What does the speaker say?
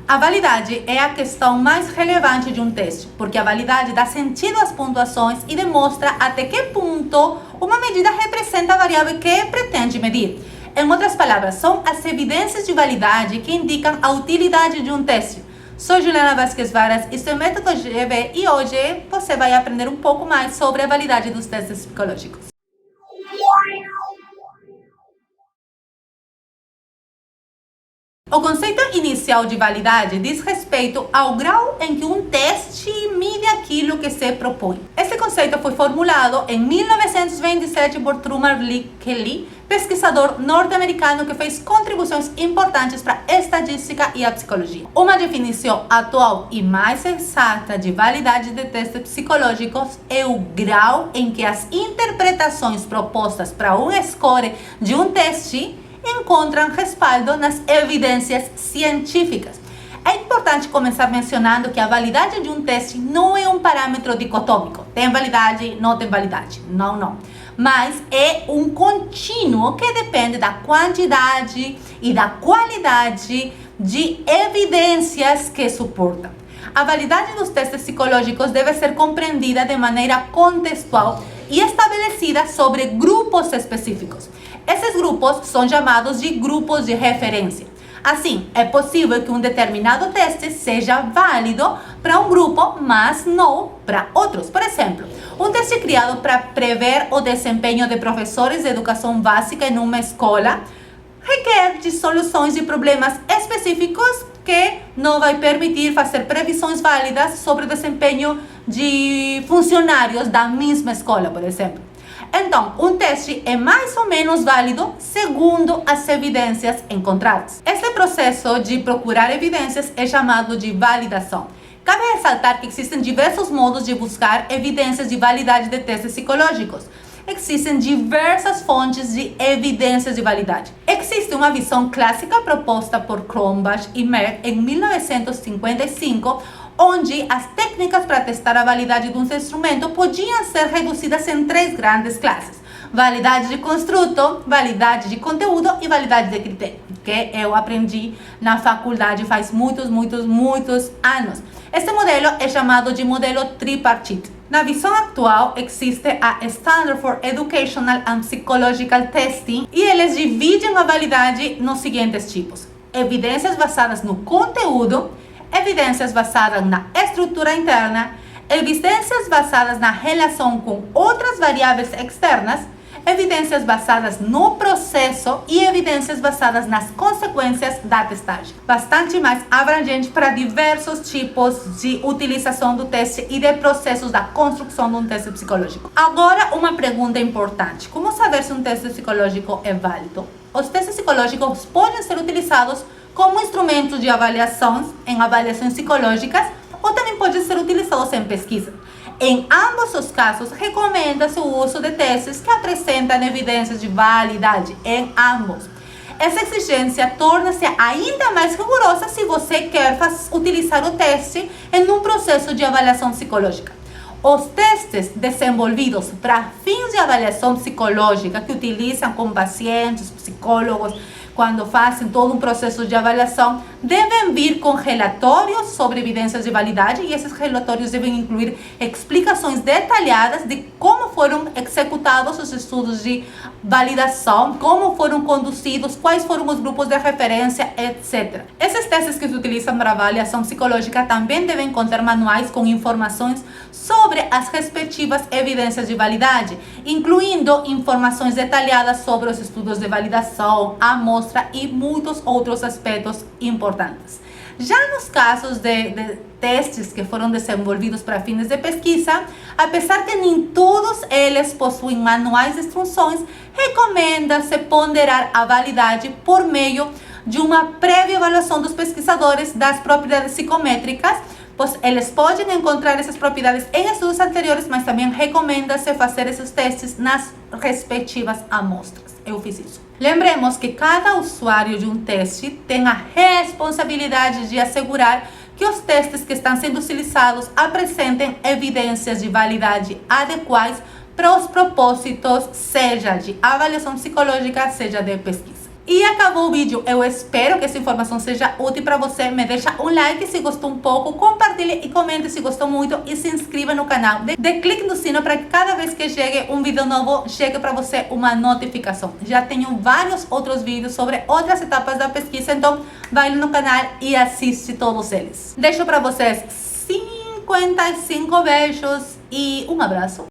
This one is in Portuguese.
A validade é a questão mais relevante de um teste, porque a validade dá sentido às pontuações e demonstra até que ponto uma medida representa a variável que pretende medir. Em outras palavras, são as evidências de validade que indicam a utilidade de um teste. Sou Juliana Vasquez Varas, isso é Método GV e hoje você vai aprender um pouco mais sobre a validade dos testes psicológicos. O conceito inicial de validade diz respeito ao grau em que um teste mide aquilo que se propõe. Esse conceito foi formulado em 1927 por Truman Lee Kelly, pesquisador norte-americano que fez contribuições importantes para a estatística e a psicologia. Uma definição atual e mais exata de validade de testes psicológicos é o grau em que as interpretações propostas para um score de um teste encontram respaldo nas evidências científicas. É importante começar mencionando que a validade de um teste não é um parâmetro dicotômico. Tem validade, não tem validade. Não. Mas é um contínuo que depende da quantidade e da qualidade de evidências que suportam. A validade dos testes psicológicos deve ser compreendida de maneira contextual e estabelecida sobre grupos específicos. Esses grupos são chamados de grupos de referência. Assim, é possível que um determinado teste seja válido para um grupo, mas não para outros. Por exemplo, um teste criado para prever o desempenho de professores de educação básica em uma escola requer de soluções de problemas específicos que não vai permitir fazer previsões válidas sobre o desempenho de funcionários da mesma escola, por exemplo. Então, um teste é mais ou menos válido segundo as evidências encontradas. Esse processo de procurar evidências é chamado de validação. Cabe ressaltar que existem diversos modos de buscar evidências de validade de testes psicológicos. Existem diversas fontes de evidências de validade. Existe uma visão clássica proposta por Cronbach e Merck em 1955, onde as técnicas para testar a validade de um instrumento podiam ser reduzidas em três grandes classes: validade de construto, validade de conteúdo e validade de critério, que eu aprendi na faculdade faz muitos anos. Este modelo é chamado de modelo tripartite. Na visão atual, existe a Standard for Educational and Psychological Testing e eles dividem a validade nos seguintes tipos: evidências basadas no conteúdo, evidências basadas na estrutura interna, evidências basadas na relação com outras variáveis externas, evidências basadas no processo e evidências basadas nas consequências da testagem. Bastante mais abrangente para diversos tipos de utilização do teste e de processos da construção de um teste psicológico. Agora, uma pergunta importante: como saber se um teste psicológico é válido? Os testes psicológicos podem ser utilizados como instrumentos de avaliações em avaliações psicológicas ou também podem ser utilizados em pesquisa. Em ambos os casos, recomenda-se o uso de testes que apresentam evidências de validade em ambos. Essa exigência torna-se ainda mais rigorosa se você quer utilizar o teste em um processo de avaliação psicológica. Os testes desenvolvidos para fins de avaliação psicológica, que utilizam com pacientes, psicólogos, quando fazem todo um processo de avaliação, devem vir com relatórios sobre evidências de validade e esses relatórios devem incluir explicações detalhadas de como foram executados os estudos de validação, como foram conduzidos, quais foram os grupos de referência, etc. Esses testes que se utilizam para avaliação psicológica também devem conter manuais com informações sobre as respectivas evidências de validade, incluindo informações detalhadas sobre os estudos de validação, a amostra e muitos outros aspectos importantes. Já nos casos de testes que foram desenvolvidos para fins de pesquisa, apesar que nem todos eles possuem manuais de instruções, recomenda-se ponderar a validade por meio de uma prévia avaliação dos pesquisadores das propriedades psicométricas, pois eles podem encontrar essas propriedades em estudos anteriores, mas também recomenda-se fazer esses testes nas respectivas amostras. Eu fiz isso. Lembremos que cada usuário de um teste tem a responsabilidade de assegurar que os testes que estão sendo utilizados apresentem evidências de validade adequadas para os propósitos, seja de avaliação psicológica, seja de pesquisa. E acabou o vídeo. Eu espero que essa informação seja útil para você. Me deixa um like se gostou um pouco, compartilhe e comente se gostou muito e se inscreva no canal. Dê clique no sino para que cada vez que chegue um vídeo novo, chegue para você uma notificação. Já tenho vários outros vídeos sobre outras etapas da pesquisa, então vai no canal e assiste todos eles. Deixo para vocês 55 beijos e um abraço.